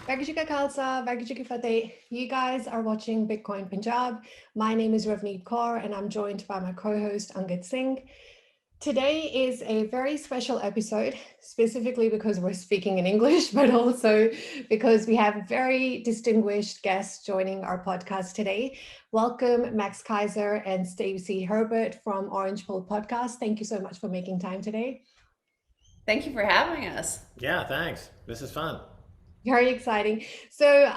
Wagyu Ka Khalsa, Wagyu Ki Fateh. You guys are watching Bitcoin Panjab. My name is Ravneet Kaur and I'm joined by my co-host Angad Singh. Today is a very special episode, specifically because we're speaking in English, but also because we have very distinguished guests joining our podcast today. Welcome, Max Keiser and Stacy Herbert from Orange Pill Podcast. Thank you so much for making time today. Thank you for having us. Yeah, thanks. This is fun. Very exciting. So,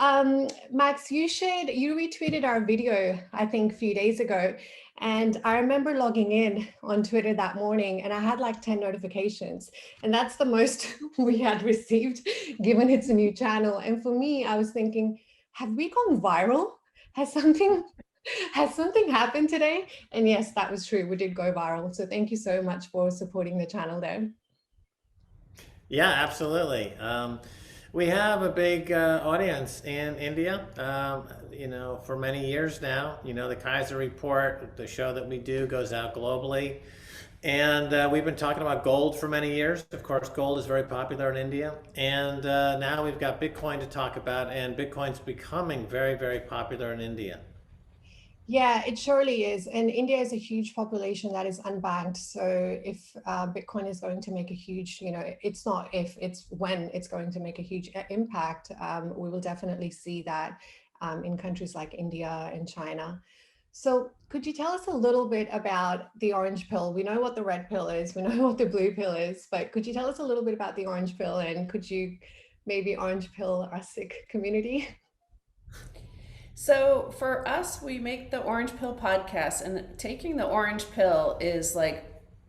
Max, you retweeted our video, I think, a few days ago. And I remember logging in on Twitter that morning and I had like 10 notifications. And that's the most we had received, given it's a new channel. And for me, I was thinking, have we gone viral? Has something has something happened today? And yes, that was true. We did go viral. So thank you so much for supporting the channel there. Yeah, absolutely. We have a big audience in India, for many years now. The Keizer Report, the show that we do, goes out globally. And we've been talking about gold for many years. Of course, gold is very popular in India. And now we've got Bitcoin to talk about, and Bitcoin's becoming very, very popular in India. Yeah, it surely is. And India is a huge population that is unbanked. So if Bitcoin is going to make a huge, it's not if, it's when it's going to make a huge impact, we will definitely see that in countries like India and China. So could you tell us a little bit about the orange pill? We know what the red pill is, we know what the blue pill is, but could you tell us a little bit about the orange pill, and could you maybe orange pill our Sikh community? So for us, we make the Orange Pill podcast, and taking the orange pill is like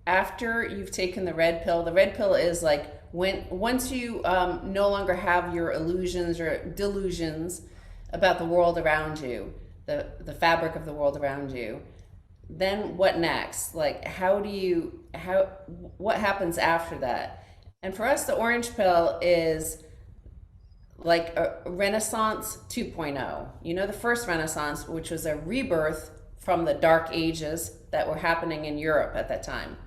after you've taken the red pill. The red pill is like once you no longer have your illusions or delusions about the world around you, the fabric of the world around you. Then what next? Like what happens after that? And for us, the orange pill is like a Renaissance 2.0. The first Renaissance, which was a rebirth from the dark ages that were happening in Europe at that time.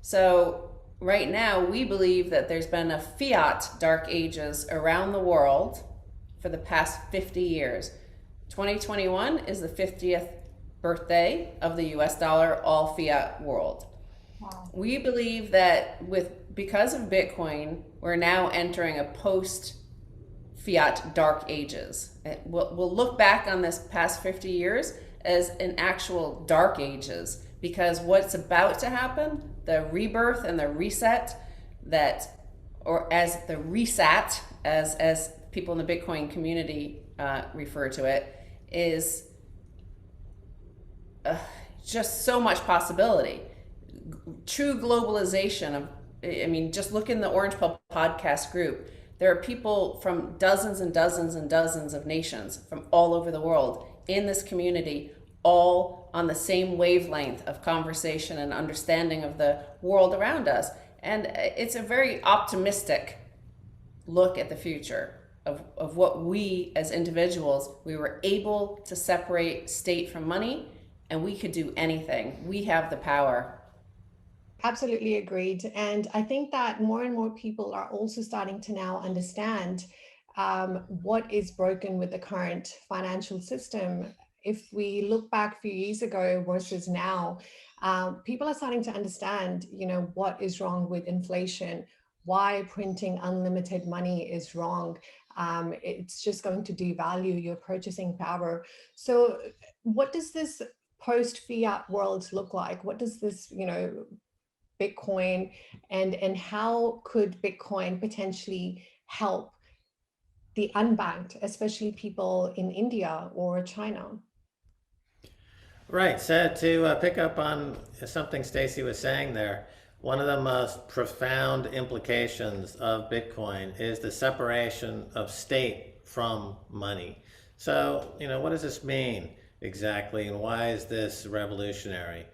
So right now, we believe that there's been a fiat dark ages around the world for the past 50 years. 2021 is the 50th birthday of the US dollar, all fiat world. Wow. We believe that because of Bitcoin, we're now entering a post fiat dark ages. We'll look back on this past 50 years as an actual dark ages, because what's about to happen, the rebirth and the reset as the reset, as people in the Bitcoin community refer to it, is just so much possibility. True globalization just look in the Orange Pill podcast group. There are people from dozens and dozens and dozens of nations from all over the world in this community, all on the same wavelength of conversation and understanding of the world around us. And it's a very optimistic look at the future of what we as individuals, we were able to separate state from money, and we could do anything. We have the power. Absolutely agreed. And I think that more and more people are also starting to now understand what is broken with the current financial system. If we look back a few years ago versus now, people are starting to understand, what is wrong with inflation, why printing unlimited money is wrong. It's just going to devalue your purchasing power. So what does this post-fiat world look like? What does this, Bitcoin, and how could Bitcoin potentially help the unbanked, especially people in India or China? Right. So to pick up on something Stacy was saying there, one of the most profound implications of Bitcoin is the separation of state from money. So, what does this mean exactly, and why is this revolutionary?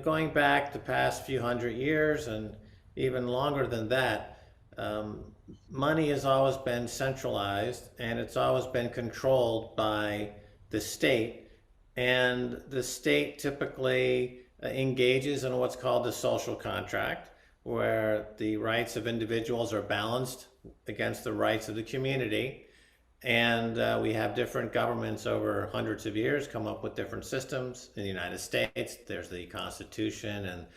Going back the past few hundred years and even longer than that, money has always been centralized and it's always been controlled by the state. And the state typically engages in what's called the social contract, where the rights of individuals are balanced against the rights of the community. And we have different governments over hundreds of years come up with different systems. In the United States, there's the Constitution and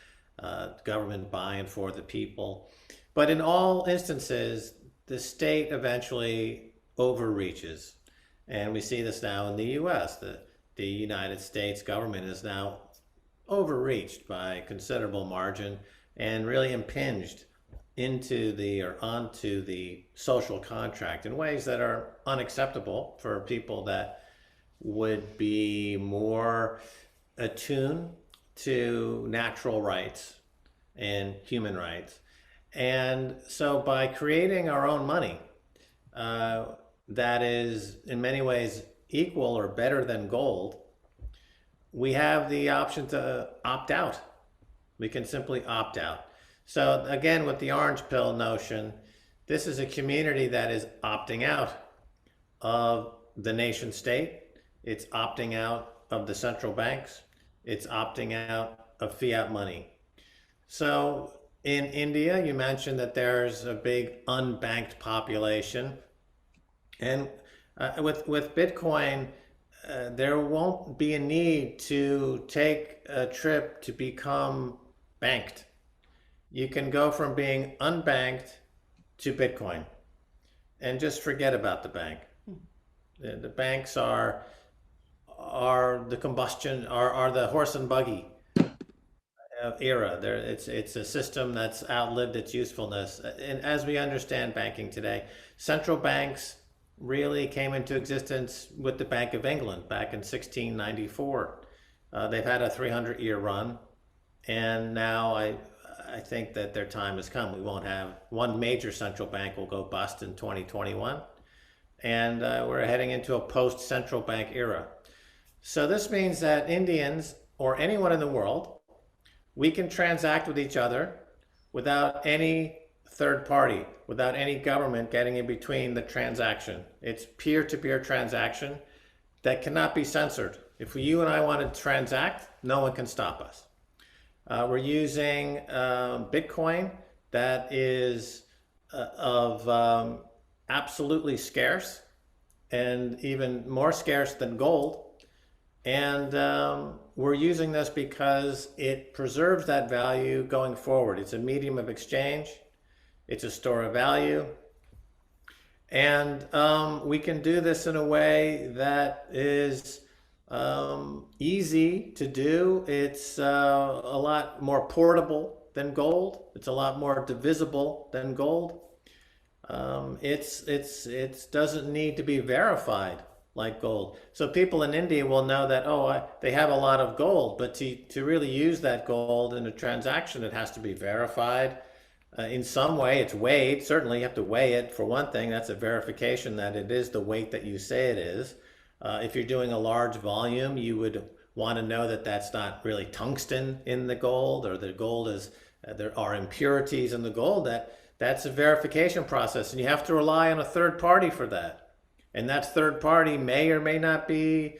government by and for the people. But in all instances, the state eventually overreaches. And we see this now in the US. The United States government is now overreached by a considerable margin and really impinged into the or onto the social contract in ways that are unacceptable for people that would be more attuned to natural rights and human rights. And so by creating our own money that is in many ways equal or better than gold, we have the option to opt out. We can simply opt out. So again, with the orange pill notion, this is a community that is opting out of the nation state. It's opting out of the central banks. It's opting out of fiat money. So in India, you mentioned that there's a big unbanked population. And with Bitcoin, there won't be a need to take a trip to become banked. You can go from being unbanked to Bitcoin and just forget about the bank. The banks are the combustion, are the horse and buggy era. It's a system that's outlived its usefulness. And as we understand banking today, central banks really came into existence with the Bank of England back in 1694. They've had a 300-year run, and now I think that their time has come. We won't have one major central bank will go bust in 2021, and we're heading into a post-central bank era. So this means that Indians or anyone in the world, we can transact with each other without any third party, without any government getting in between the transaction. It's peer-to-peer transaction that cannot be censored. If you and I want to transact, no one can stop us. We're using Bitcoin that is absolutely scarce and even more scarce than gold. And we're using this because it preserves that value going forward. It's a medium of exchange. It's a store of value. And we can do this in a way that is easy to do. It's a lot more portable than gold. It's a lot more divisible than gold. It doesn't need to be verified like gold. So people in India will know that, they have a lot of gold, but to really use that gold in a transaction, it has to be verified. In some way, it's weighed. Certainly, you have to weigh it. For one thing, that's a verification that it is the weight that you say it is. If you're doing a large volume, you would want to know that that's not really tungsten in the gold, or the gold is, there are impurities in the gold. That's a verification process, and you have to rely on a third party for that. And that third party may or may not be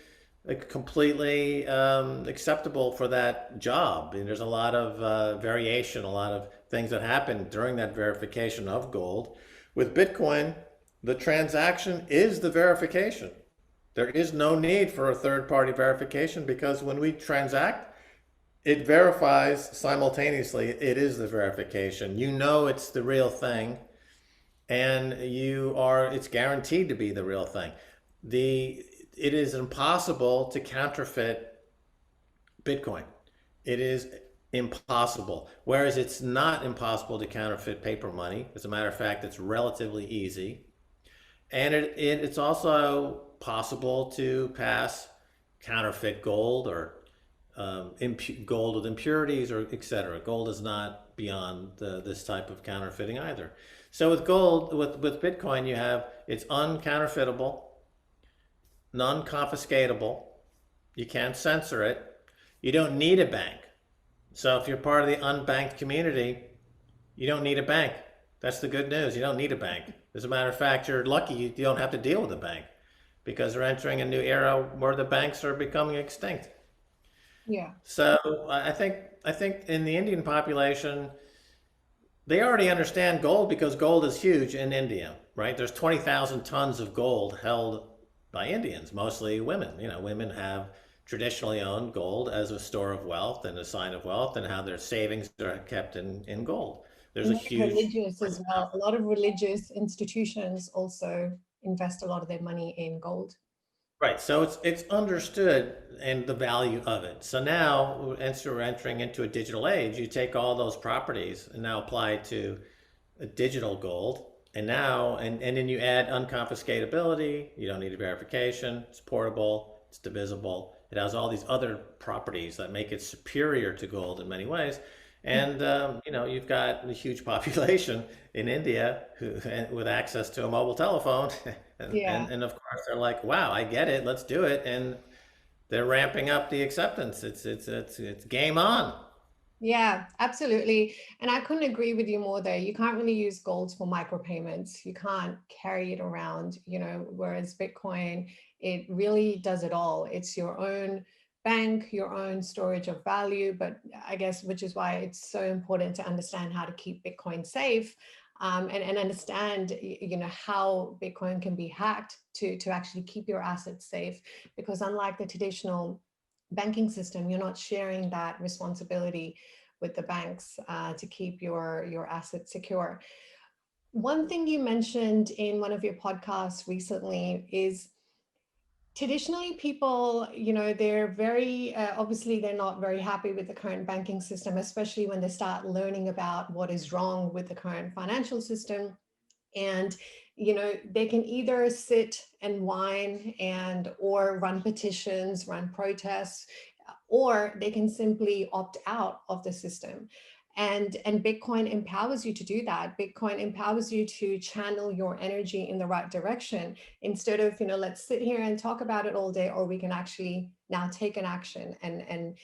completely acceptable for that job. And there's a lot of variation, a lot of things that happen during that verification of gold. With Bitcoin, the transaction is the verification. There is no need for a third-party verification, because when we transact, it verifies simultaneously. It is the verification. You know it's the real thing, and it's guaranteed to be the real thing. It is impossible to counterfeit Bitcoin. It is impossible. Whereas it's not impossible to counterfeit paper money. As a matter of fact, it's relatively easy. And it's also possible to pass counterfeit gold, or gold with impurities, or etc. Gold is not beyond this type of counterfeiting either. So with gold, with Bitcoin, it's uncounterfeitable, non-confiscatable. You can't censor it. You don't need a bank. So if you're part of the unbanked community, you don't need a bank. That's the good news. You don't need a bank. As a matter of fact, you're lucky you don't have to deal with a bank, because we're entering a new era where the banks are becoming extinct. Yeah. So I think in the Indian population, they already understand gold, because gold is huge in India, right? There's 20,000 tons of gold held by Indians, mostly women. Women have traditionally owned gold as a store of wealth and a sign of wealth, and how their savings are kept in gold. There's a And very huge, religious as well. A lot of religious institutions also invest a lot of their money in gold. right. So it's understood and the value of it. So now, as we're entering into a digital age, you take all those properties and now apply it to a digital gold. And then you add unconfiscatability. You don't need a verification. It's portable. It's divisible. It has all these other properties that make it superior to gold in many ways. And you've got a huge population in India with access to a mobile telephone, Yeah. and of course they're like, "Wow, I get it. Let's do it." And they're ramping up the acceptance. It's game on. Yeah, absolutely. And I couldn't agree with you more there. You can't really use gold for micropayments. You can't carry it around, whereas Bitcoin, it really does it all. It's your own bank, your own storage of value. But I guess, which is why it's so important to understand how to keep Bitcoin safe, and understand, how Bitcoin can be hacked to actually keep your assets safe. Because unlike the traditional banking system, you're not sharing that responsibility with the banks to keep your assets secure. One thing you mentioned in one of your podcasts recently is traditionally people, they're very, obviously they're not very happy with the current banking system, especially when they start learning about what is wrong with the current financial system. And they can either sit and whine or run petitions, run protests, or they can simply opt out of the system. And Bitcoin empowers you to do that. Bitcoin empowers you to channel your energy in the right direction, instead of, let's sit here and talk about it all day, or we can actually now take an action and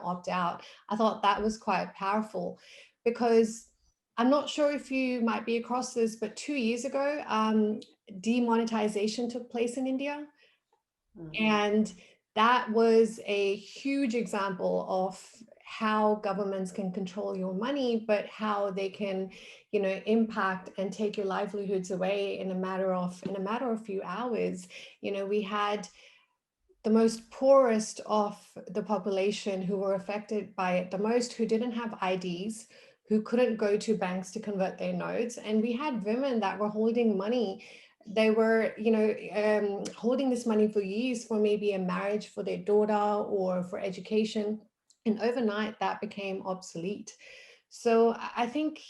opt out. I thought that was quite powerful, because I'm not sure if you might be across this, but 2 years ago, demonetization took place in India. And that was a huge example of how governments can control your money, but how they can, impact and take your livelihoods away in a matter of a few hours. We had the most poorest of the population who were affected by it the most, who didn't have IDs, who couldn't go to banks to convert their notes. And we had women that were holding money. They were, holding this money for years, for maybe a marriage for their daughter or for education. And overnight that became obsolete. So I think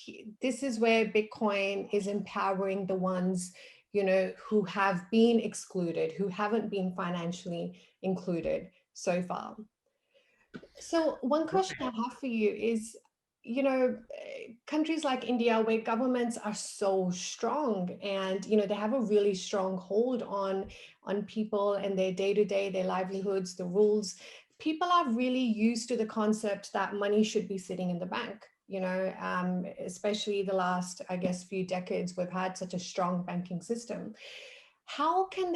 this is where Bitcoin is empowering the ones, who have been excluded, who haven't been financially included so far. So one question I have for you is, countries like India, where governments are so strong and, they have a really strong hold on people and their day-to-day, their livelihoods, the rules, people are really used to the concept that money should be sitting in the bank. Especially the last, I guess, few decades, we've had such a strong banking system. How can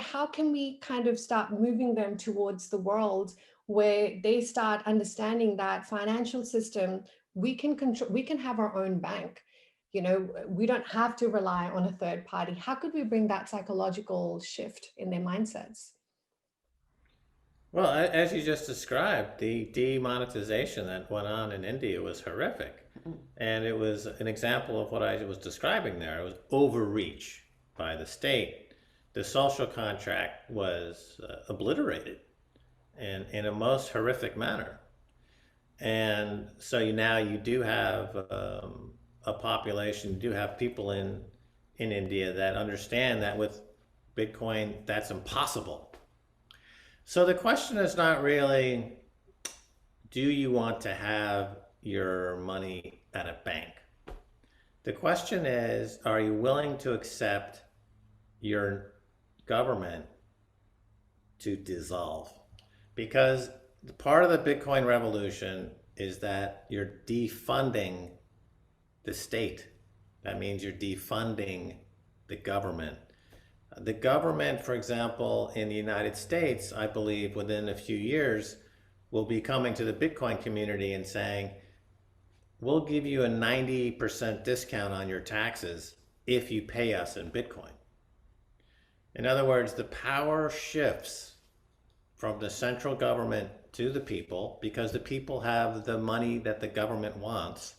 how can we kind of start moving them towards the world where they start understanding that financial system, we can control, we can have our own bank. We don't have to rely on a third party. How could we bring that psychological shift in their mindsets? Well, as you just described, the demonetization that went on in India was horrific. And it was an example of what I was describing there. It was overreach by the state. The social contract was obliterated in a most horrific manner. And so now you do have a population, you do have people in India that understand that with Bitcoin, that's impossible. So the question is not really, do you want to have your money at a bank? The question is, are you willing to accept your government to dissolve? Because part of the Bitcoin revolution is that you're defunding the state. That means you're defunding the government. The government, for example, in the United States, I believe within a few years, will be coming to the Bitcoin community and saying, we'll give you a 90% discount on your taxes if you pay us in Bitcoin. In other words, the power shifts from the central government to the people because the people have the money that the government wants,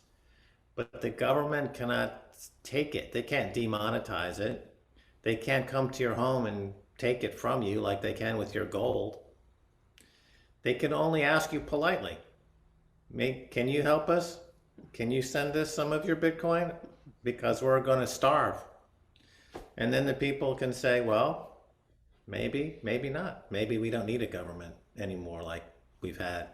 but the government cannot take it. They can't demonetize it. They can't come to your home and take it from you like they can with your gold. They can only ask you politely, can you help us? Can you send us some of your Bitcoin? Because we're going to starve. And then the people can say, well, maybe, maybe not. Maybe we don't need a government anymore like we've had.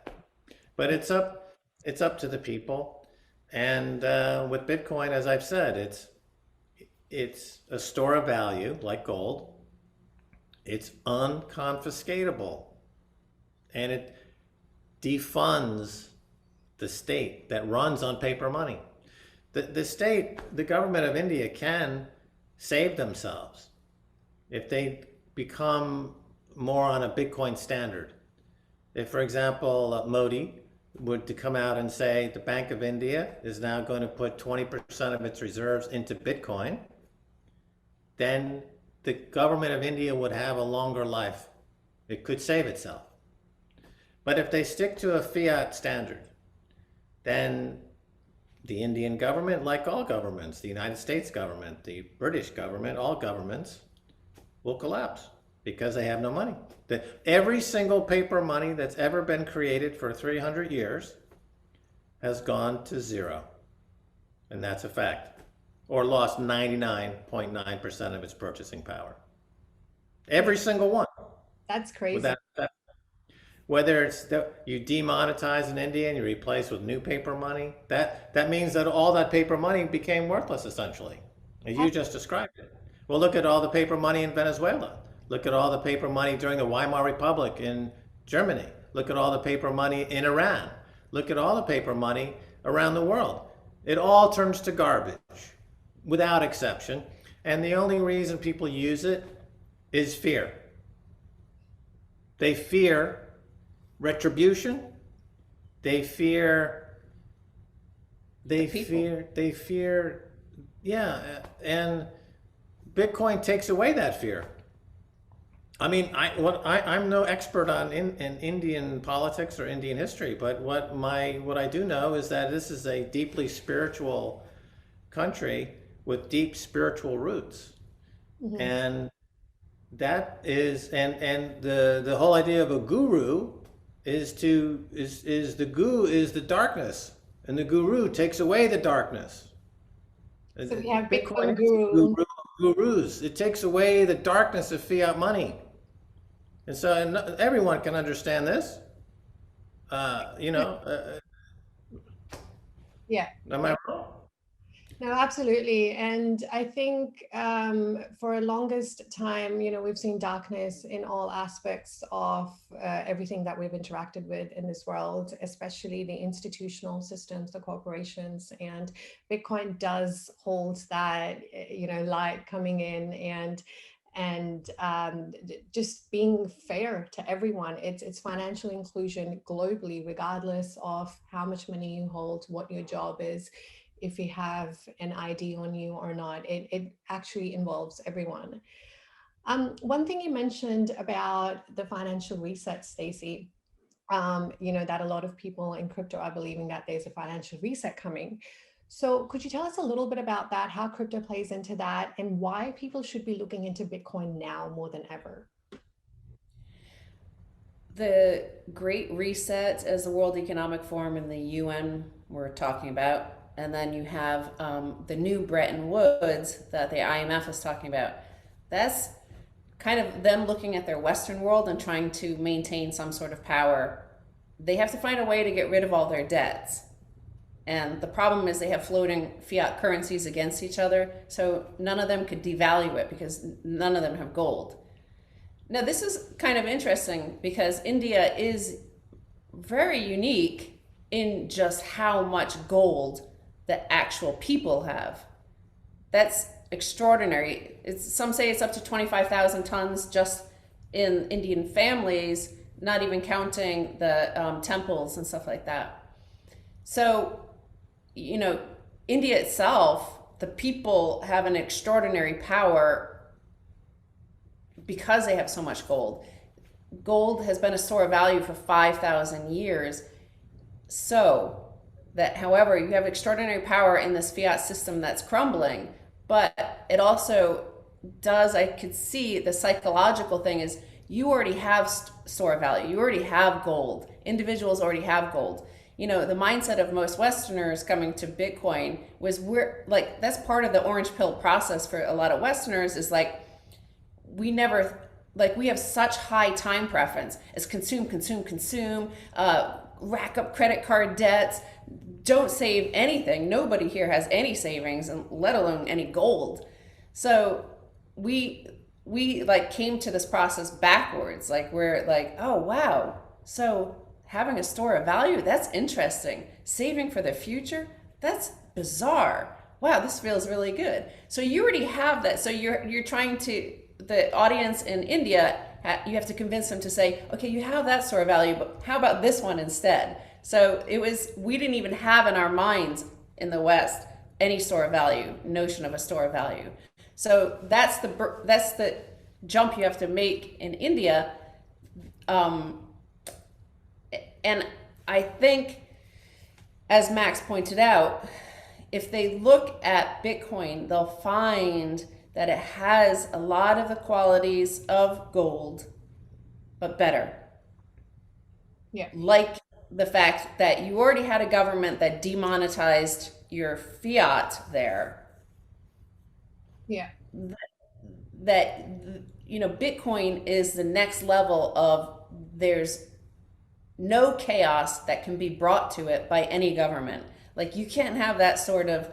But it's up to the people. And with Bitcoin, as I've said, it's a store of value like gold. It's unconfiscatable. And it defunds the state that runs on paper money. The state, the government of India can save themselves if they become more on a Bitcoin standard. If, for example, Modi would to come out and say the Bank of India is now going to put 20% of its reserves into Bitcoin, then the government of India would have a longer life. It could save itself. But if they stick to a fiat standard, then the Indian government, like all governments, the United States government, the British government, all governments will collapse because they have no money. Every single paper money that's ever been created for 300 years has gone to zero. And that's a fact. Or lost 99.9% of its purchasing power. Every single one. That's crazy. Whether it's you demonetize in India and you replace with new paper money, that means that all that paper money became worthless essentially. As you just described it. Well, look at all the paper money in Venezuela. Look at all the paper money during the Weimar Republic in Germany. Look at all the paper money in Iran. Look at all the paper money around the world. It all turns to garbage, without exception. And the only reason people use it is fear. They fear retribution. They fear, and Bitcoin takes away that fear. I mean, I'm no expert on in Indian politics or Indian history, but what I do know is that this is a deeply spiritual country with deep spiritual roots. Mm-hmm. And that is, and the whole idea of a guru is the guru is the darkness, and the guru takes away the darkness. So we have Bitcoin gurus. It takes away the darkness of fiat money, and so everyone can understand this. Yeah. Am I wrong? No, absolutely. And I think for a longest time, we've seen darkness in all aspects of everything that we've interacted with in this world, especially the institutional systems, the corporations, and Bitcoin does hold that, light coming in and just being fair to everyone. It's financial inclusion globally, regardless of how much money you hold, what your job is, if you have an ID on you or not. It actually involves everyone. One thing you mentioned about the financial reset, Stacy, that a lot of people in crypto are believing that there's a financial reset coming. So could you tell us a little bit about that, how crypto plays into that, and why people should be looking into Bitcoin now more than ever? The Great Reset, as the World Economic Forum and the UN were talking about, and then you have the new Bretton Woods that the IMF is talking about. That's kind of them looking at their Western world and trying to maintain some sort of power. They have to find a way to get rid of all their debts. And the problem is they have floating fiat currencies against each other, so none of them could devalue it because none of them have gold. Now, this is kind of interesting because India is very unique in just how much gold the actual people have. That's extraordinary. Some say it's up to 25,000 tons just in Indian families, not even counting the temples and stuff like that. So, India itself, the people have an extraordinary power because they have so much gold. Gold has been a store of value for 5,000 years. So that, however, you have extraordinary power in this fiat system that's crumbling, but it also does, I could see the psychological thing is you already have store of value. You already have gold. Individuals already have gold. You know, the mindset of most Westerners coming to Bitcoin was we're like, that's part of the orange pill process for a lot of Westerners is like, we never, like we have such high time preference as consume, rack up credit card debts, don't save anything. Nobody here has any savings, and let alone any gold. So we like came to this process backwards. Like we're like, oh wow, so having a store of value, that's interesting. Saving for the future, that's bizarre. Wow, this feels really good. So you already have that. So you're trying to, the audience in India, you have to convince them to say, okay, you have that store of value, but how about this one instead? So it was, we didn't even have in our minds in the West any store of value, notion of a store of value. So that's the jump you have to make in India. And I think, as Max pointed out, if they look at Bitcoin, they'll find that it has a lot of the qualities of gold, but better. Yeah. Like the fact that you already had a government that demonetized your fiat there. Yeah. That, you know, Bitcoin is the next level of there's no chaos that can be brought to it by any government. Like you can't have that sort of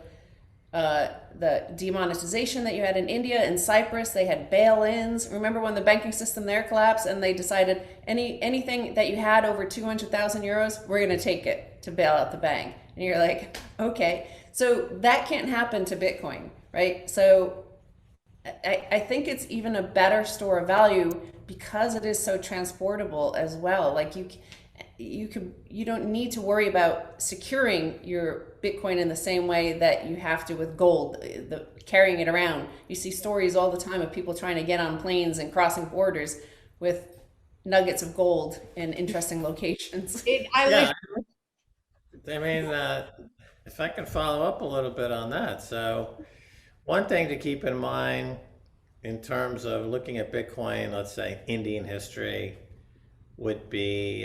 the demonetization that you had in India and Cyprus. They had bail-ins. Remember when the banking system there collapsed and they decided anything that you had over 200,000 euros, we're going to take it to bail out the bank. And you're like, okay. So that can't happen to Bitcoin, right? So I think it's even a better store of value because it is so transportable as well. Like you don't need to worry about securing your Bitcoin in the same way that you have to with gold, carrying it around. You see stories all the time of people trying to get on planes and crossing borders with nuggets of gold in interesting locations. I mean, if I can follow up a little bit on that. So one thing to keep in mind in terms of looking at Bitcoin, let's say Indian history, would be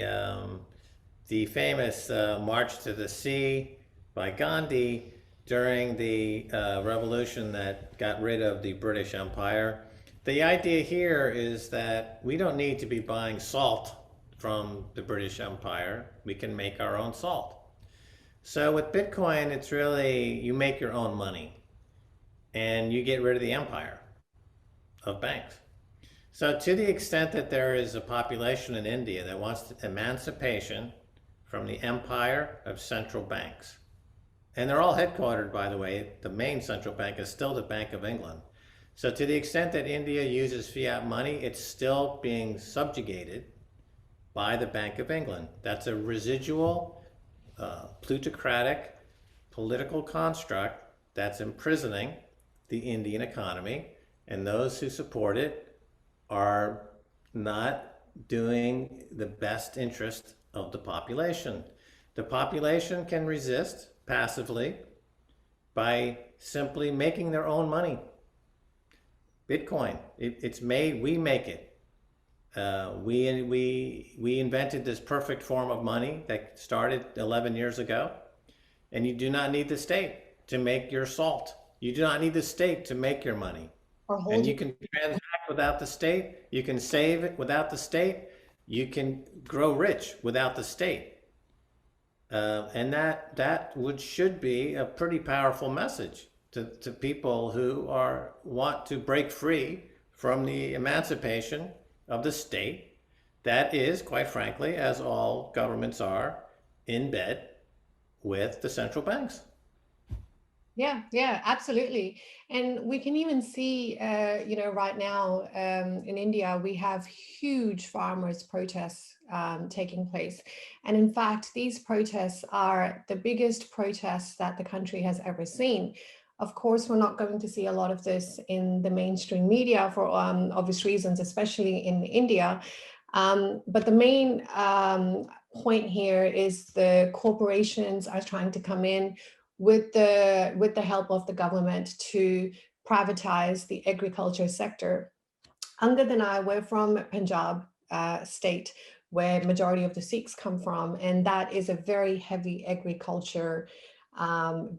the famous March to the Sea by Gandhi during the revolution that got rid of the British Empire. The idea here is that we don't need to be buying salt from the British Empire. We can make our own salt. So with Bitcoin, it's really, you make your own money and you get rid of the empire of banks. So to the extent that there is a population in India that wants emancipation from the empire of central banks, and they're all headquartered, by the way, the main central bank is still the Bank of England. So to the extent that India uses fiat money, it's still being subjugated by the Bank of England. That's a residual, plutocratic political construct that's imprisoning the Indian economy, and those who support it are not doing the best interest of the population. The population can resist passively by simply making their own money. Bitcoin, it's made, we make it. We invented this perfect form of money that started 11 years ago. And you do not need the state to make your salt. You do not need the state to make your money. And you can transact without the state. You can save it without the state. You can grow rich without the state. And that should be a pretty powerful message to people who want to break free from the emancipation of the state that is, quite frankly, as all governments are, in bed with the central banks. Yeah, absolutely. And we can even see, right now in India, we have huge farmers' protests taking place. And in fact, these protests are the biggest protests that the country has ever seen. Of course, we're not going to see a lot of this in the mainstream media for obvious reasons, especially in India. But the main point here is the corporations are trying to come in with the help of the government to privatize the agriculture sector. Angad and I were from Panjab state, where majority of the Sikhs come from, and that is a very heavy agriculture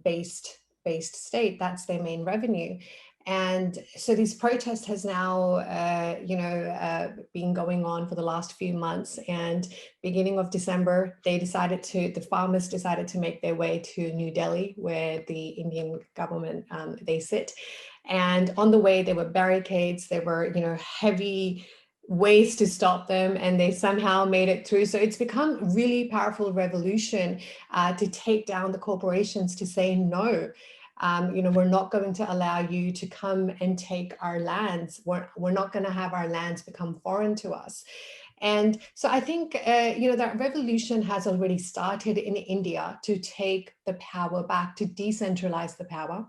based state. That's their main revenue. And so this protest has now, been going on for the last few months. And beginning of December, the farmers decided to make their way to New Delhi, where the Indian government, they sit. And on the way, there were barricades, there were, heavy ways to stop them, and they somehow made it through. So it's become a really powerful revolution to take down the corporations, to say no. We're not going to allow you to come and take our lands. We're not going to have our lands become foreign to us. And so I think, that revolution has already started in India to take the power back, to decentralize the power.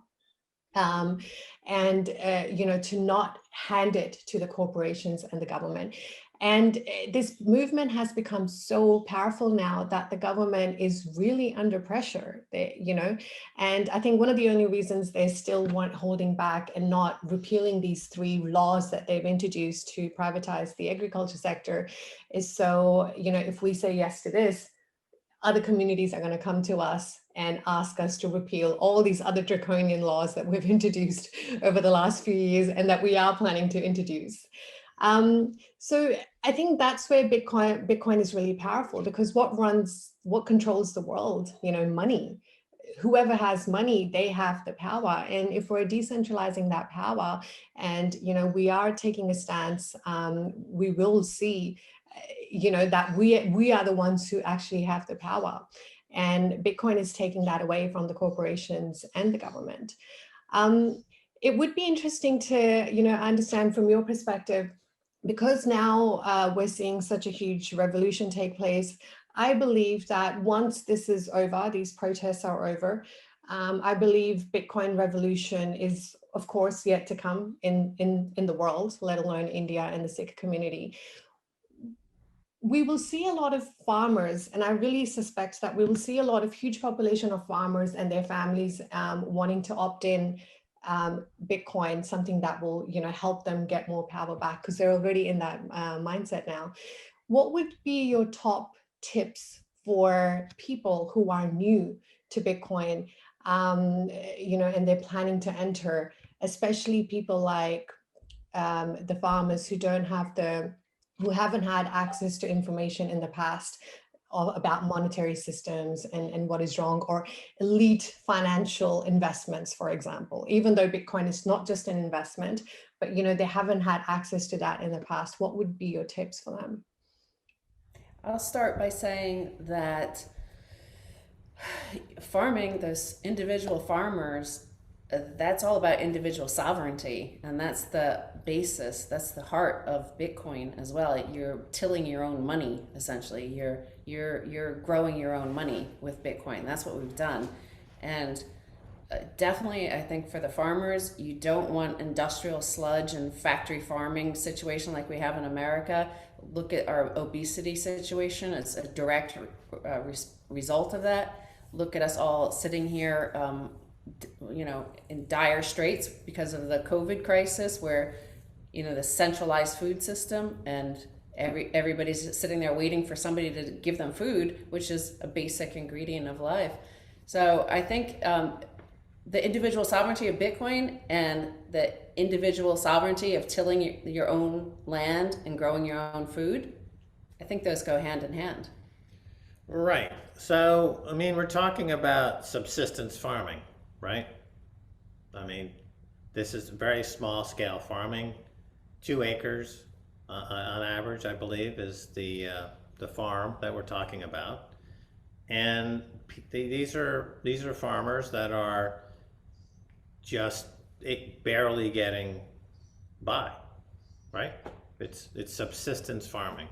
To not hand it to the corporations and the government. And this movement has become so powerful now that the government is really under pressure, and I think one of the only reasons they still weren't holding back and not repealing these 3 laws that they've introduced to privatize the agriculture sector is so, if we say yes to this, other communities are going to come to us and ask us to repeal all these other draconian laws that we've introduced over the last few years and that we are planning to introduce. So I think that's where Bitcoin is really powerful, because what controls the world? Money. Whoever has money, they have the power. And if we're decentralizing that power and, we are taking a stance, we will see that we are the ones who actually have the power. And Bitcoin is taking that away from the corporations and the government. It would be interesting to, understand from your perspective, because now we're seeing such a huge revolution take place. I believe that once this is over, these protests are over, I believe Bitcoin revolution is, of course, yet to come in the world, let alone India and the Sikh community. We will see a lot of farmers, and I really suspect that we will see a lot of huge population of farmers and their families wanting to opt in Bitcoin, something that will, help them get more power back, because they're already in that mindset now. What would be your top tips for people who are new to Bitcoin, and they're planning to enter, especially people like the farmers who haven't had access to information in the past about monetary systems and what is wrong, or elite financial investments, for example, even though Bitcoin is not just an investment, but they haven't had access to that in the past. What would be your tips for them? I'll start by saying that farming, those individual farmers, that's all about individual sovereignty, and that's the basis, that's the heart of Bitcoin as well. You're tilling your own money, essentially. You're growing your own money with Bitcoin. That's what we've done. And definitely, I think for the farmers, you don't want industrial sludge and factory farming situation like we have in America. Look at our obesity situation. It's a direct result of that. Look at us all sitting here in dire straits because of the COVID crisis, where the centralized food system, and everybody's sitting there waiting for somebody to give them food, which is a basic ingredient of life. So I think the individual sovereignty of Bitcoin and the individual sovereignty of tilling your own land and growing your own food, I think those go hand in hand. Right. So, we're talking about subsistence farming, right? This is very small scale farming. 2 acres on average, I believe, is the farm that we're talking about. And these are farmers that are just barely getting by, right? It's subsistence farming.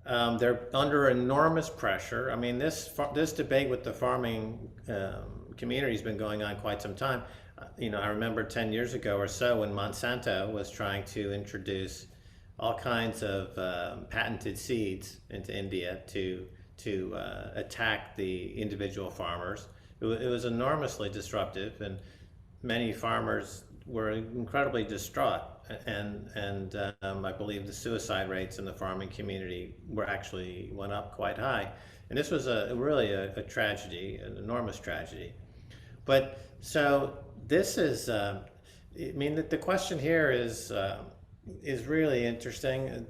They're under enormous pressure. This debate with the farming community has been going on quite some time. I remember 10 years ago or so when Monsanto was trying to introduce all kinds of patented seeds into India to attack the individual farmers. It was enormously disruptive, and many farmers were incredibly distraught. And I believe the suicide rates in the farming community went up quite high. And this was really a tragedy, an enormous tragedy. But so this is, the question here is really interesting.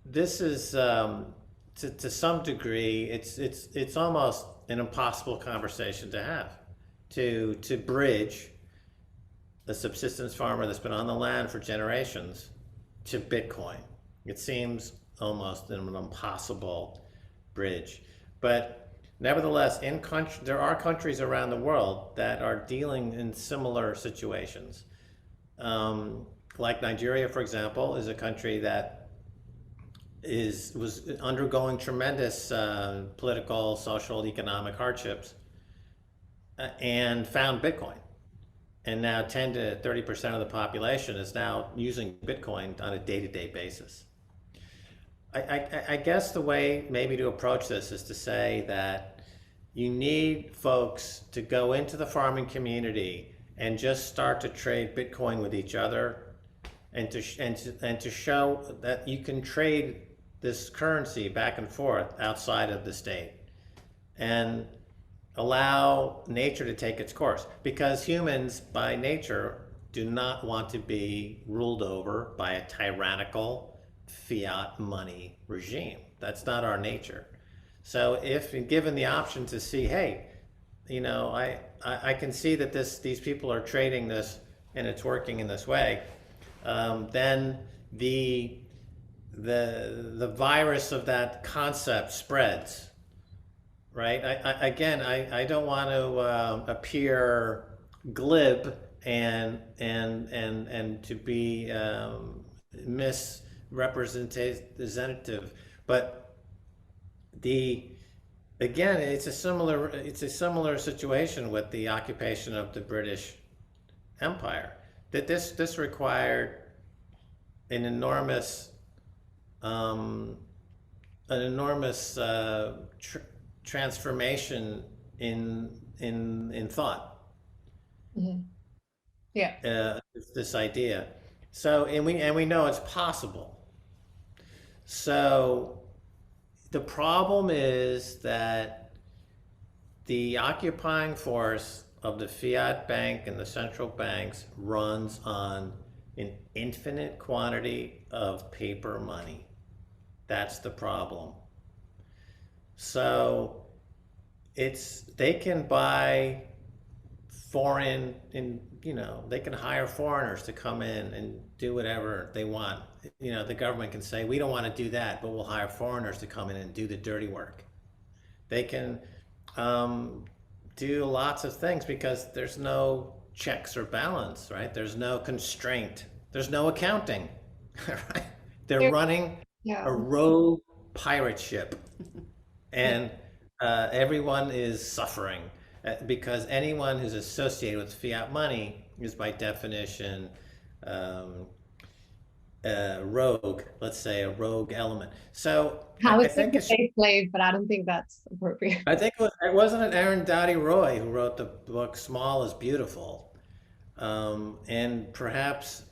This is to some degree, it's almost an impossible conversation to have, to bridge a subsistence farmer that's been on the land for generations to Bitcoin. It seems almost an impossible bridge. But nevertheless, there are countries around the world that are dealing in similar situations. Like Nigeria, for example, is a country that was undergoing tremendous political, social, economic hardships and found Bitcoin. And now 10 to 30% of the population is now using Bitcoin on a day-to-day basis. I guess the way maybe to approach this is to say that you need folks to go into the farming community and just start to trade Bitcoin with each other, and to show that you can trade this currency back and forth outside of the state, and allow nature to take its course, because humans by nature do not want to be ruled over by a tyrannical fiat money regime. That's not our nature. So if given the option to see, hey, I can see that these people are trading this and it's working in this way, then the virus of that concept spreads. Right. I don't want to appear glib and to be misrepresentative, but it's a similar situation with the occupation of the British Empire. That this required an enormous transformation in thought. Mm-hmm. Yeah. This idea. So and we know it's possible. So the problem is that the occupying force of the fiat bank and the central banks runs on an infinite quantity of paper money. That's the problem. So they can buy foreign, they can hire foreigners to come in and do whatever they want. The government can say, we don't want to do that, but we'll hire foreigners to come in and do the dirty work. They can do lots of things because there's no checks or balance, right? There's no constraint. There's no accounting, right? They're running a rogue pirate ship. And everyone is suffering because anyone who's associated with fiat money is by definition rogue, let's say a rogue element. So I would think to say slave, but I don't think that's appropriate. I think wasn't it Aaron Dottie Roy who wrote the book Small is Beautiful? And perhaps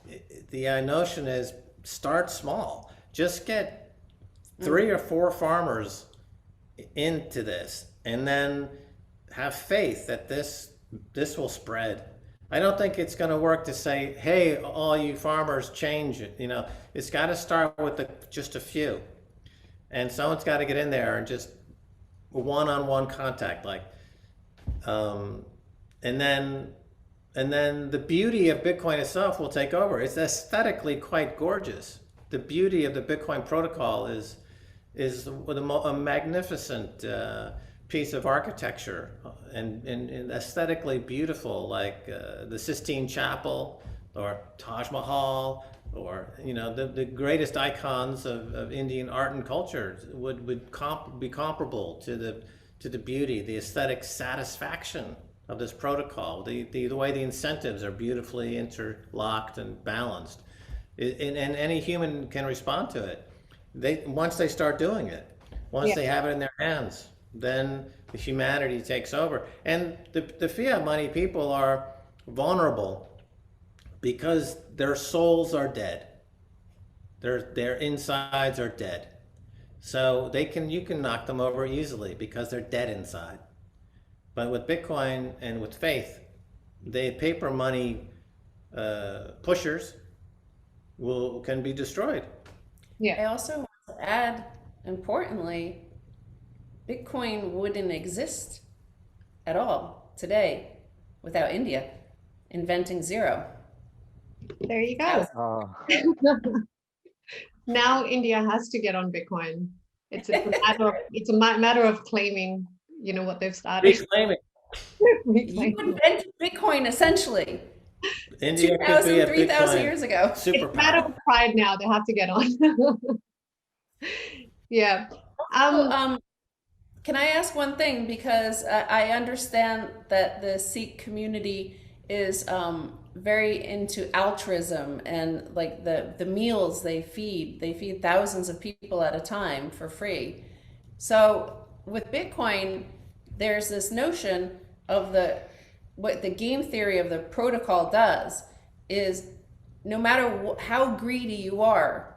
the notion is start small. Just get 3 or 4 farmers into this, and then have faith that this will spread. I don't think it's going to work to say, hey, all you farmers, change it. It's got to start with just a few, and someone's got to get in there and just one-on-one contact, and then the beauty of Bitcoin itself will take over. It's aesthetically quite gorgeous. The beauty of the Bitcoin protocol is a magnificent piece of architecture and aesthetically beautiful, like the Sistine Chapel or Taj Mahal, or the greatest icons of Indian art and culture would be comparable to to the beauty, the aesthetic satisfaction of this protocol, the way the incentives are beautifully interlocked and balanced. And any human can respond to it. Once they start doing it, once Yeah. they have it in their hands, then the humanity takes over. And the fiat money people are vulnerable because their souls are dead. Their insides are dead. So you can knock them over easily because they're dead inside. But with Bitcoin and with faith, the paper money pushers can be destroyed. I also want to add, importantly, Bitcoin wouldn't exist at all today without India inventing zero. There you go. Now India has to get on Bitcoin. It's a matter of claiming, what they've started. Reclaiming. You invented Bitcoin essentially. India could be a 3,000 years ago. It's a matter of pride now. They have to get on. Yeah. Can I ask one thing? Because I understand that the Sikh community is very into altruism, and like the meals they feed thousands of people at a time for free. So with Bitcoin, there's this notion of what the game theory of the protocol does is no matter how greedy you are,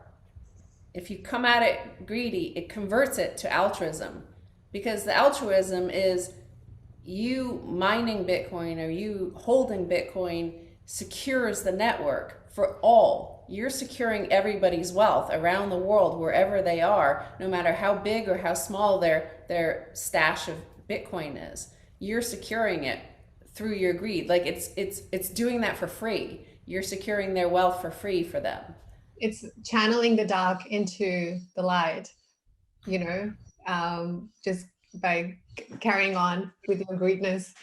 if you come at it greedy, it converts it to altruism, because the altruism is you mining Bitcoin or you holding Bitcoin secures the network for all. You're securing everybody's wealth around the world, wherever they are, no matter how big or how small their stash of Bitcoin is. You're securing it through your greed. Like it's doing that for free. You're securing their wealth for free for them. It's channeling the dark into the light, just by carrying on with your greedness.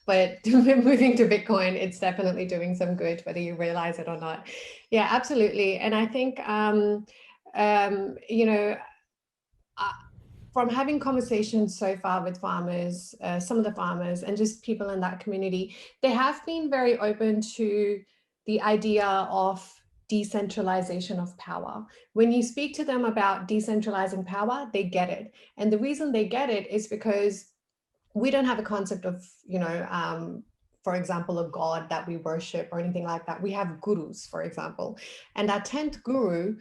But moving to Bitcoin, it's definitely doing some good, whether you realize it or not. Yeah, absolutely. And I think, from having conversations so far with farmers, some of the farmers and just people in that community, they have been very open to the idea of decentralization of power. When you speak to them about decentralizing power, they get it. And the reason they get it is because we don't have a concept of, for example, a god that we worship or anything like that. We have gurus, for example. And our 10th guru,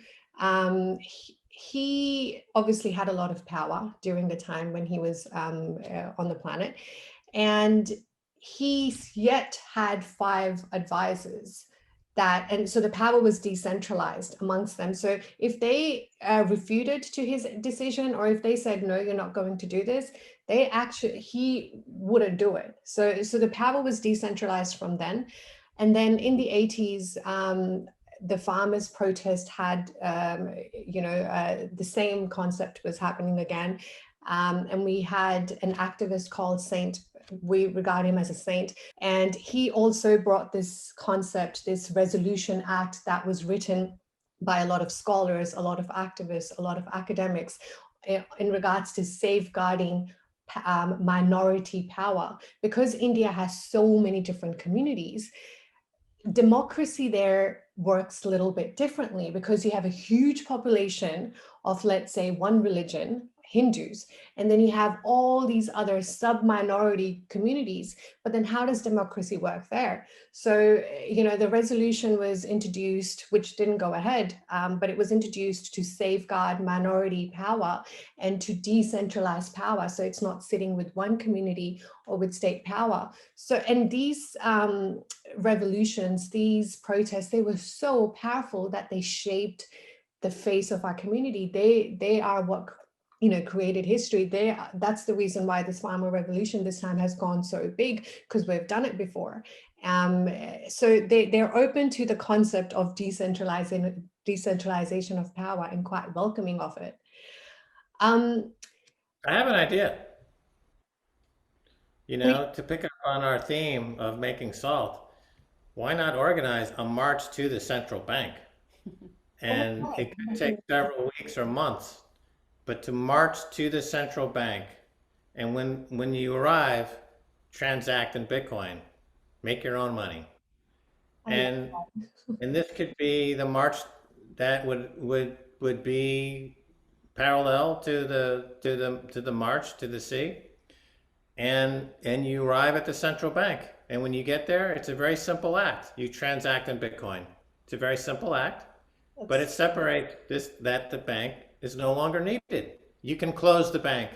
he obviously had a lot of power during the time when he was on the planet. And he yet had 5 advisors and so the power was decentralized amongst them. So if they refuted to his decision, or if they said, no, you're not going to do this, he wouldn't do it. So the power was decentralized from then. And then in the 80s, the farmers' protest had, the same concept was happening again. And we had an activist called we regard him as a saint. And he also brought this concept, this resolution act that was written by a lot of scholars, a lot of activists, a lot of academics in regards to safeguarding minority power. Because India has so many different communities, democracy there works a little bit differently, because you have a huge population of, let's say, one religion, Hindus, and then you have all these other sub-minority communities. But then how does democracy work there? So, the resolution was introduced, which didn't go ahead, but it was introduced to safeguard minority power and to decentralize power. So it's not sitting with one community or with state power. So, and these revolutions, these protests, they were so powerful that they shaped the face of our community. They are what created history. That's the reason why this farmer revolution this time has gone so big, because we've done it before. So they're open to the concept of decentralization of power and quite welcoming of it. I have an idea. To pick up on our theme of making salt, why not organize a march to the central bank? And it could take several weeks or months, but to march to the central bank And when you arrive, transact in Bitcoin, make your own money. I love And that. and this could be the march that would be parallel to the march to the sea. And you arrive at the central bank. And when you get there, it's a very simple act. You transact in Bitcoin. It's a very simple act, but it That's separates this that the bank is no longer needed. You can close the bank.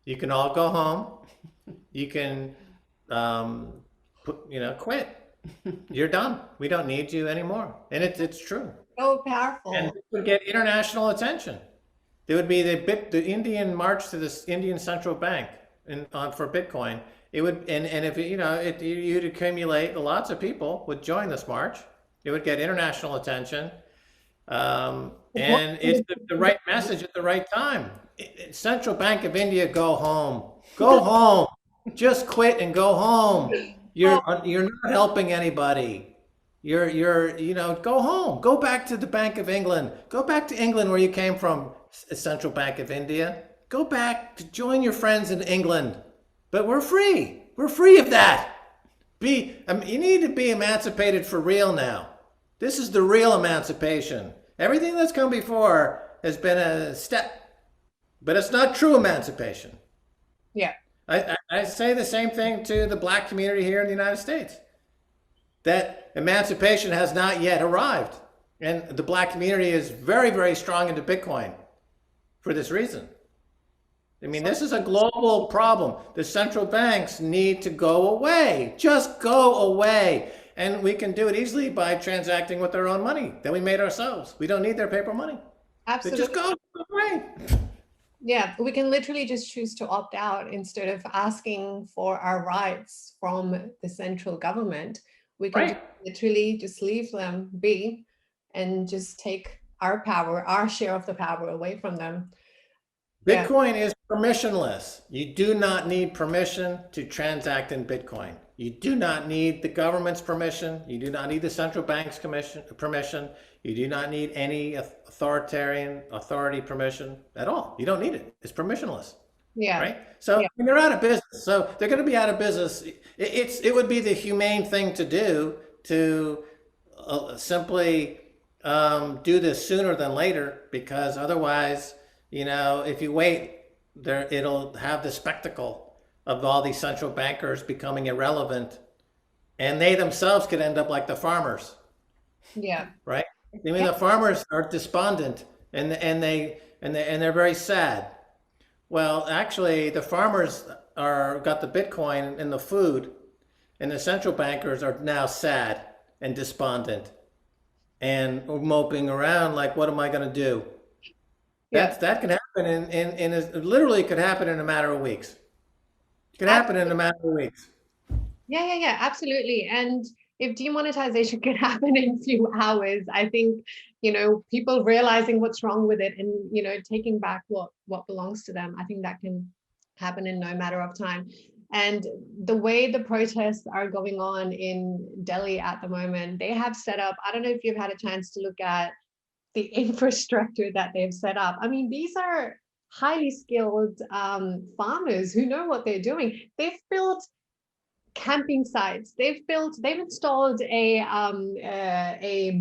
You can all go home. You can quit. You're done. We don't need you anymore. And it's true. so And powerful. it would get international attention. There would be the Indian march to the Indian central bank for Bitcoin. It would and if you'd accumulate lots of people would join this march. It would get international attention, What and it's the right message at the right time. Central Bank of India, go home. Go home. Just quit and go home. You're not helping anybody. Go home. Go back to the Bank of England. Go back to England where you came from, Central Bank of India. Go back to join your friends in England. But we're free. We're free of that. You need to be emancipated for real now. This is the real emancipation. Everything that's come before has been a step, but it's not true emancipation. Yeah. I say the same thing to the black community here in the United States, that emancipation has not yet arrived. And the black community is very, very strong into Bitcoin for this reason. I mean, this is a global problem. The central banks need to go away. Just go away. And we can do it easily by transacting with our own money that we made ourselves. We don't need their paper money. So Absolutely. just go away. Yeah, we can literally just choose to opt out instead of asking for our rights from the central government. We can Right. literally just leave them be and just take our power, our share of the power away from them. Yeah, Bitcoin is permissionless. You do not need permission to transact in Bitcoin. You do not need the government's permission. You do not need the central bank's permission. You do not need any authority permission at all. You don't need it. It's permissionless, yeah, right? So yeah, they're out of business. So they're going to be out of business. It would be the humane thing to do to simply do this sooner than later, because otherwise, if you wait, it'll have the spectacle of all these central bankers becoming irrelevant, and they themselves could end up like the farmers, yeah, right? I mean, the farmers are despondent and they're very sad. Well, actually, the farmers got the Bitcoin and the food, and the central bankers are now sad and despondent and moping around like, what am I going to do? yeah. That can happen it literally could happen in a matter of weeks. It can happen in a matter of weeks. Yeah, absolutely. And if demonetization could happen in a few hours, I think, people realizing what's wrong with it and, taking back what belongs to them, I think that can happen in no matter of time. And the way the protests are going on in Delhi at the moment, they have set up, I don't know if you've had a chance to look at the infrastructure that they've set up. I mean, these are highly skilled farmers who know what they're doing. They've built camping sites. They've installed a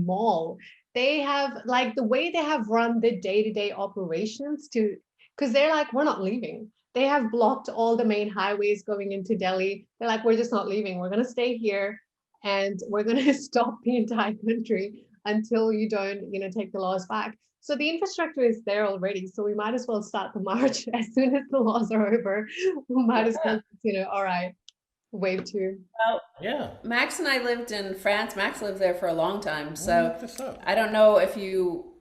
mall. They have, like, the way they have run the day-to-day operations because they're like, we're not leaving. They have blocked all the main highways going into Delhi. They're like, we're just not leaving. We're going to stay here and we're going to stop the entire country until you don't, take the laws back. So the infrastructure is there already. So we might as well start the march as soon as the laws are over. We might as well, all right, wave two. Well, Yeah. Max and I lived in France. Max lived there for a long time, so So I don't know if you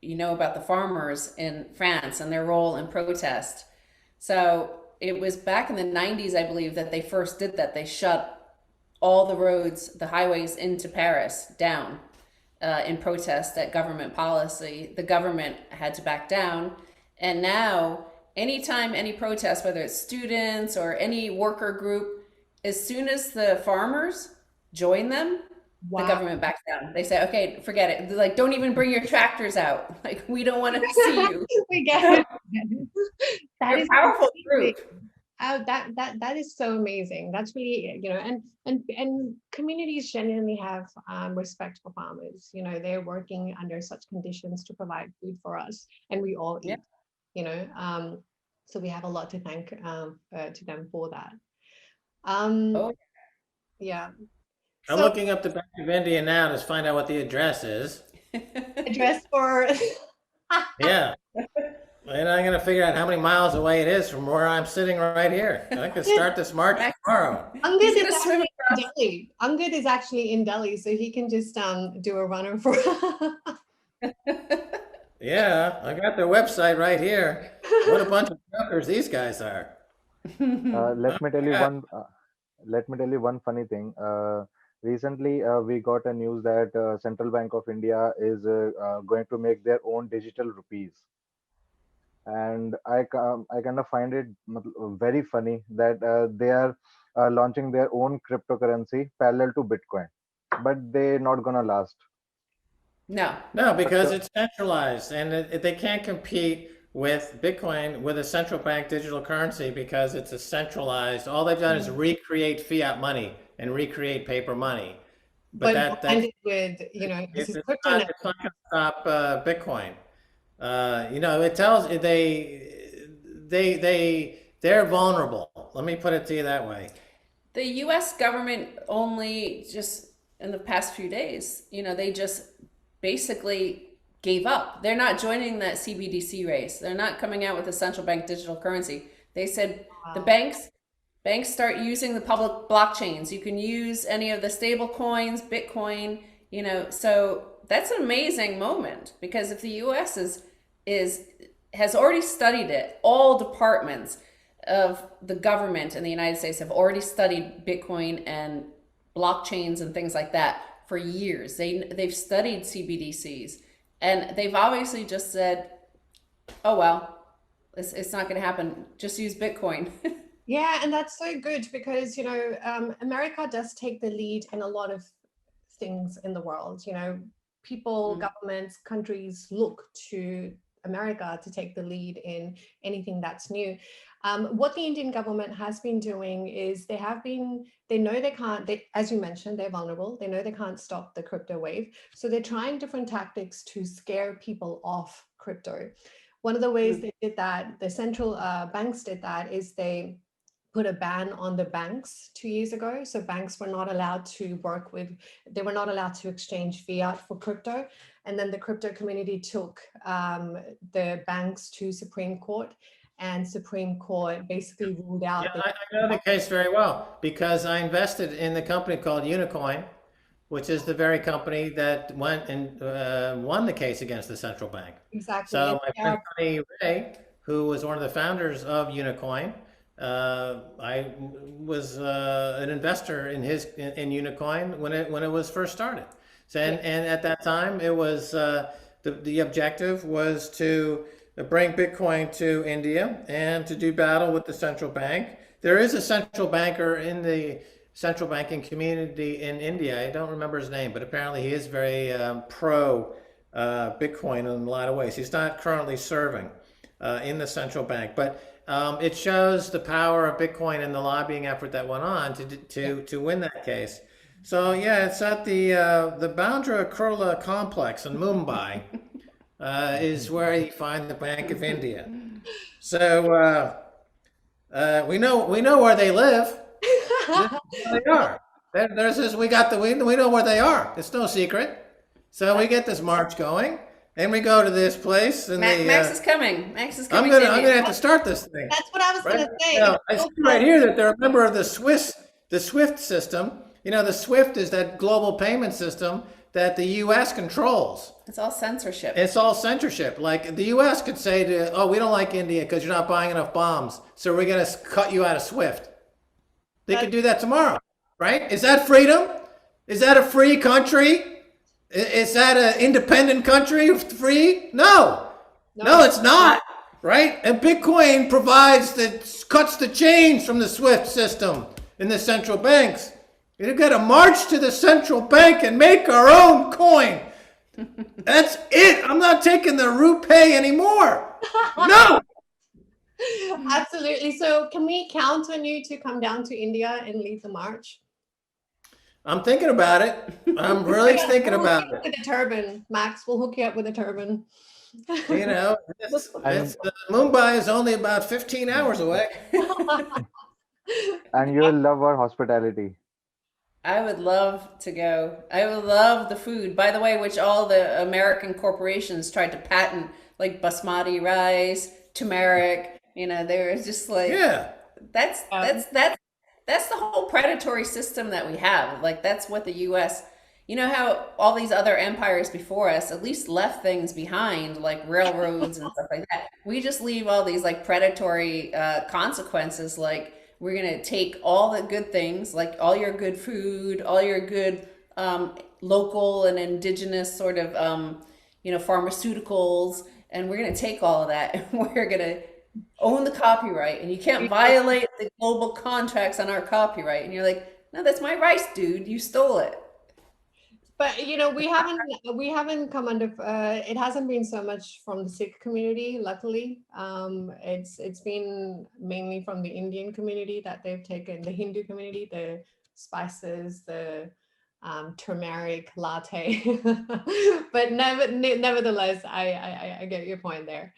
know about the farmers in France and their role in protest. So it was back in the 90s, I believe, that they first did that. They shut all the roads, the highways into Paris down in protest at government policy. The government had to back down. And now, anytime any protest, whether it's students or any worker group, as soon as the farmers join them, Wow. the government backs down. They say, okay, forget it. They're like, don't even bring your tractors out. Like, we don't want to see you. We get it. That They're is a powerful amazing. group. That is so amazing. That's really, and communities genuinely have respect for farmers. They're working under such conditions to provide food for us, and we all Yeah. eat. So we have a lot to thank to them for that. Oh, Yeah. I'm So looking up the Bank of India now to find out what the address is. address for Yeah. And I'm going to figure out how many miles away it is from where I'm sitting right here. I could start this march tomorrow. Angad He's is gonna swim actually in Delhi. Angad is actually in Delhi, so he can just do a runner for. Yeah, I got their website right here. What a bunch of jokers these guys are. Let me tell you Yeah. one. Let me tell you one funny thing. Recently, we got a news that Central Bank of India is going to make their own digital rupees, and I kind of find it very funny that they are launching their own cryptocurrency parallel to Bitcoin, but they're not gonna last. no. No, But because it's centralized and they can't compete with Bitcoin with a central bank digital currency because it's a centralized. All they've done is recreate fiat money and recreate paper money. But But blended with, this is crypto now. it's not going to stop Bitcoin. It tells they're vulnerable. Let me put it to you that way. The US government only just in the past few days, they just basically gave up. They're not joining that CBDC race. They're not coming out with a central bank digital currency. They said the banks start using the public blockchains. You can use any of the stable coins, Bitcoin, so that's an amazing moment because if the US has already studied it, all departments of the government in the United States have already studied Bitcoin and blockchains and things like that for years. They've studied CBDCs and they've obviously just said, oh, well, it's not going to happen. Just use Bitcoin. Yeah, and that's so good because, America does take the lead in a lot of things in the world. People, governments, countries look to America to take the lead in anything that's new. What the Indian government has been doing is they know they can't, as you mentioned, they're vulnerable. They know they can't stop the crypto wave. So they're trying different tactics to scare people off crypto. One of the ways they did that, the central banks did that, is they put a ban on the banks 2 years ago. So banks were not allowed to they were not allowed to exchange fiat for crypto. And then the crypto community took the banks to Supreme Court, and Supreme Court basically ruled out. Yeah, I know the case very well because I invested in the company called Unicoin, which is the very company that went and won the case against the central bank. Exactly. So my friend Tony Ray, who was one of the founders of Unicoin, I was an investor in Unicoin when it was first started. So, and at that time, it was the objective was to bring Bitcoin to India and to do battle with the central bank. There is a central banker in the central banking community in India. I don't remember his name, but apparently he is very pro Bitcoin in a lot of ways. He's not currently serving in the central bank, but it shows the power of Bitcoin and the lobbying effort that went on to win that case. So yeah, it's at the Bandra Kurla complex in Mumbai is where you find the Bank of India. So we know where they live. They are. We know where they are. It's no secret. So we get this march going. And we go to this place, and Max is coming. Max is coming. I'm gonna have to start this thing. That's what I was going to say. Now, I see right here that they're a member of the SWIFT system. The SWIFT is that global payment system that the U.S. controls. It's all censorship. It's all censorship. Like the U.S. could say we don't like India because you're not buying enough bombs, so we're gonna cut you out of SWIFT. They could do that tomorrow, right? Is that freedom? Is that a free country? Is that an independent country free? No, it's not, right? And Bitcoin cuts the chains from the SWIFT system in the central banks. We've got to march to the central bank and make our own coin. That's it. I'm not taking the rupee anymore. No. Absolutely. So can we count on you to come down to India and lead the march? I'm thinking about it. I'm really Yeah, thinking we'll hook about you up it. with a turban, Max. We'll hook you up with a turban. You know, And Mumbai is only about 15 hours away. and you will love our hospitality. I would love to go. I would love the food, by the way, which all the American corporations tried to patent, like basmati rice, turmeric. They were just like, Yeah. that's Um, that's that's that's the whole predatory system that we have. Like that's what the U.S. You know how all these other empires before us at least left things behind, like railroads and stuff like that. We just leave all these like predatory consequences, like we're gonna take all the good things, like all your good food, all your good local and indigenous sort of pharmaceuticals, and we're gonna take all of that and we're gonna own the copyright, and you can't violate the global contracts on our copyright. And you're like, no, that's my rice, dude. You stole it. but we haven't come under it hasn't been so much from the Sikh community, luckily. It's been mainly from the Indian community that they've taken, the Hindu community, the spices, the turmeric latte. But nevertheless, I get your point there.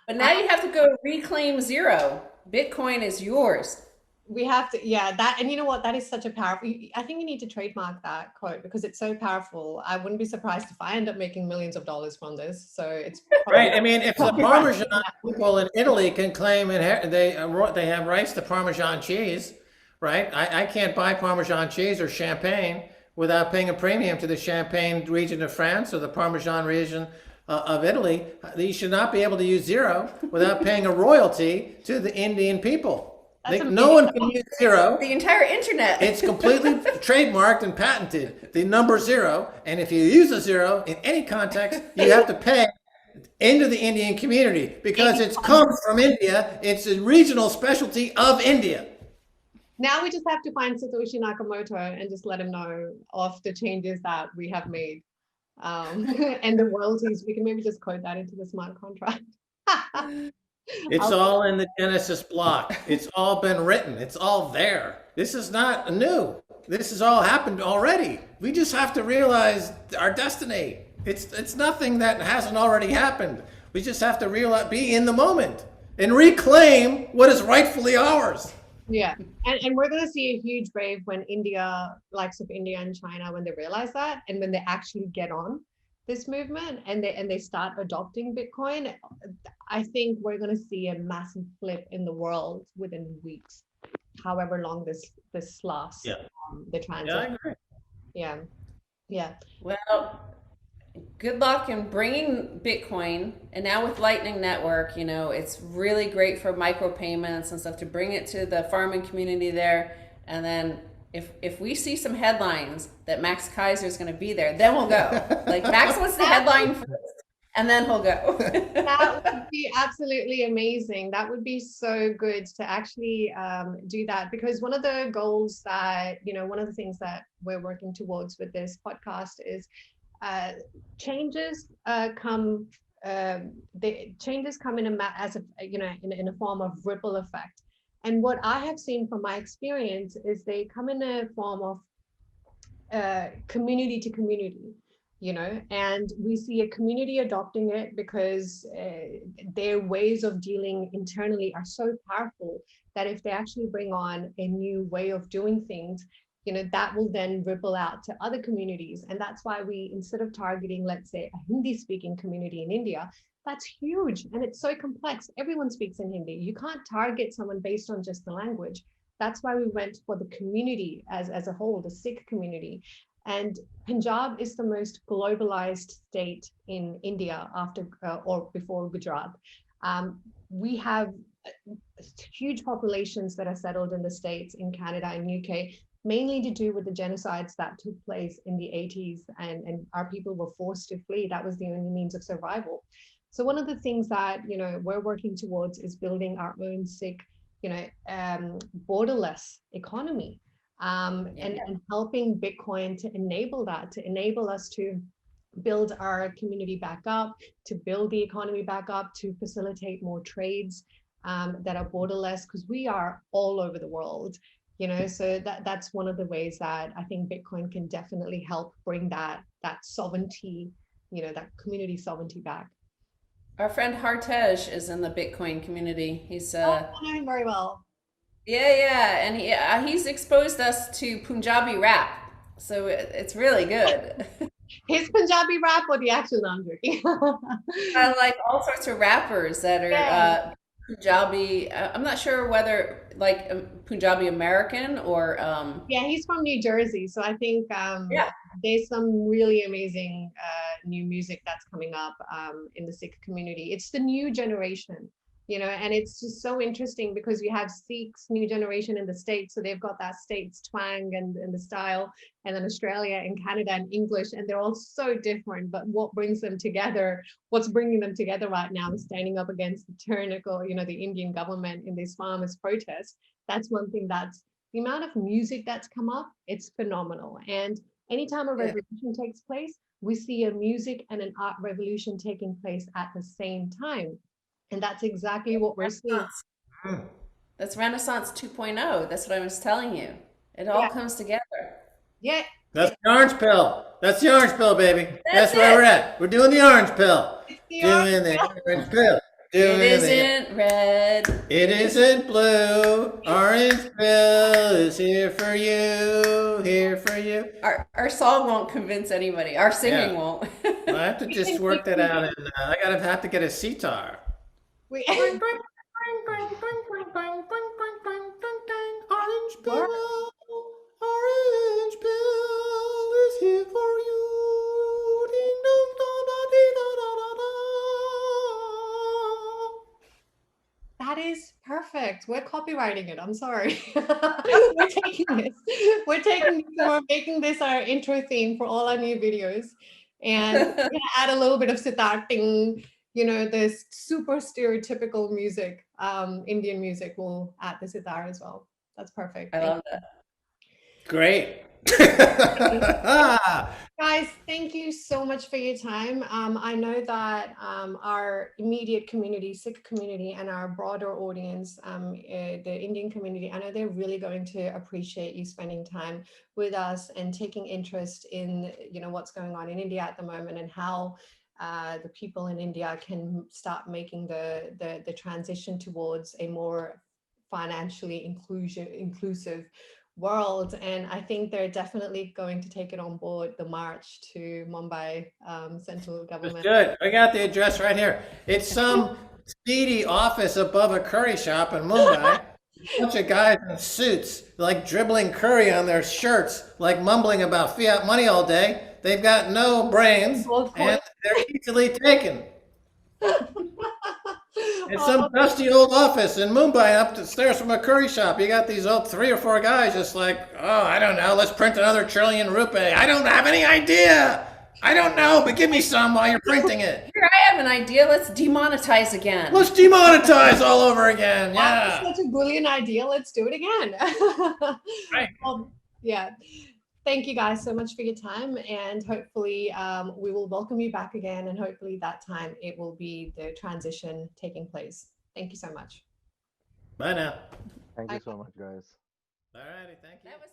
But now you have to go reclaim zero. Bitcoin is yours. We have to, yeah, that, and you know what, that is such a powerful, I think you need to trademark that quote because it's so powerful. I wouldn't be surprised if I end up making millions of dollars from this, so it's Right. probably I mean, if the Parmesan people in Italy can claim they have rights to Parmesan cheese, right? I can't buy Parmesan cheese or champagne without paying a premium to the Champagne region of France or the Parmesan region of Italy. You should not be able to use zero without paying a royalty to the Indian people. that's No one can use zero. The entire internet. It's completely trademarked and patented, the number zero. And if you use a zero in any context, you have to pay into the Indian community because it comes from India. It's a regional specialty of India. now we just have to find Satoshi Nakamoto and just let him know of the changes that we have made, and the royalties. We can maybe just code that into the smart contract. It's all in the Genesis block. It's all been written. It's all there. This is not new. This has all happened already. We just have to realize our destiny. It's nothing that hasn't already happened. We just have to realize, be in the moment and reclaim what is rightfully ours. Yeah, and we're going to see a huge wave when India, likes of India and China, when they realize that, and when they actually get on this movement and they start adopting Bitcoin. I think we're going to see a massive flip in the world within weeks, however long this lasts. Yeah. The Yeah, I transition. agree. Yeah, yeah. Well, good luck in bringing Bitcoin. And now with Lightning Network, it's really great for micropayments and stuff to bring it to the farming community there. And then if we see some headlines that Max Keiser is going to be there, then we'll go. Like Max wants the headline first, and then he'll go. That would be absolutely amazing. That would be so good to actually do that, because one of the goals that, one of the things that we're working towards with this podcast is changes come. The changes come in in a form of ripple effect. And what I have seen from my experience is they come in a form of community to community, and we see a community adopting it because their ways of dealing internally are so powerful that if they actually bring on a new way of doing things, that will then ripple out to other communities. And that's why we, instead of targeting, let's say, a Hindi speaking community in India, that's huge and it's so complex. Everyone speaks in Hindi. You can't target someone based on just the language. That's why we went for the community as a whole, the Sikh community. And Punjab is the most globalized state in India after or before Gujarat. We have huge populations that are settled in the States, in Canada and UK, mainly to do with the genocides that took place in the 80s, and our people were forced to flee. That was the only means of survival. So one of the things that we're working towards is building our own Sikh, borderless economy, and helping Bitcoin to enable that, to enable us to build our community back up, to build the economy back up, to facilitate more trades. that are borderless, because we are all over the world, so that's one of the ways that I think Bitcoin can definitely help bring that sovereignty, that community sovereignty back. Our friend Hartej is in the Bitcoin community. He's Oh, I know him very well. yeah, and he's exposed us to Punjabi rap, so it's really good. His Punjabi rap or the actual? No, I'm joking. I like all sorts of rappers that are Yeah. Punjabi. I'm not sure whether like Punjabi American or Yeah, he's from New Jersey, so I think yeah. there's some really amazing new music that's coming up in the Sikh community. It's the new generation, and it's just so interesting because you have Sikhs new generation in the States, so they've got that States twang and the style, and then Australia and Canada and English, and they're all so different. But what brings them together? What's bringing them together right now is standing up against the tyrannical, the Indian government in this farmers' protest. That's one thing that's the amount of music that's come up, it's phenomenal. And anytime a Yeah. revolution takes place, we see a music and an art revolution taking place at the same time. And that's exactly what we're seeing. Renaissance. That's Renaissance 2.0. That's what I was telling you. It all Yeah, comes together. yeah. That's the orange pill. That's the orange pill, baby. That's That's where we're it. at. We're doing the orange pill. It's the art. Doing the orange pill. It Doing the. isn't red. It isn't blue. Orange pill is here for you. Here for you. Our song won't convince anybody. Our singing Yeah. won't. I have to just work that out, and I gotta have to get a sitar. We, Orange What? pill, orange pill is here for you. Ding dong dong da dee da da da da. That is perfect. We're copywriting it. I'm sorry. We're taking this. We're taking this and we're making this our intro theme for all our new videos. And we're going to add a little bit of sitar-ting, this super stereotypical music, Indian music. We'll add the sitar as well. That's perfect. I Thank love that. Great. Guys, thank you so much for your time. I know that our immediate community, Sikh community, and our broader audience, the Indian community, I know they're really going to appreciate you spending time with us and taking interest in, what's going on in India at the moment and how the people in India can start making the transition towards a more financially inclusive world. And I think they're definitely going to take it on board, the march to Mumbai central It's government. good. I got the address right here. It's some seedy office above a curry shop in Mumbai. A bunch of guys in suits, like dribbling curry on their shirts, like mumbling about fiat money all day. They've got no brains, Well, of course. and they're easily taken. It's Oh, some dusty old office in Mumbai up the stairs from a curry shop. You got these old 3 or 4 guys just like, oh, I don't know, let's print another trillion rupee. I don't have any idea. I don't know, but give me some while you're printing it. Here, I have an idea. Let's demonetize again. Let's demonetize all over again. that's Yeah. such a brilliant idea. Let's do it again. Right. Yeah. Thank you guys so much for your time, and hopefully we will welcome you back again, and hopefully that time it will be the transition taking place. Thank you so much. Bye now. Thank you so much, guys. All righty, thank you. That was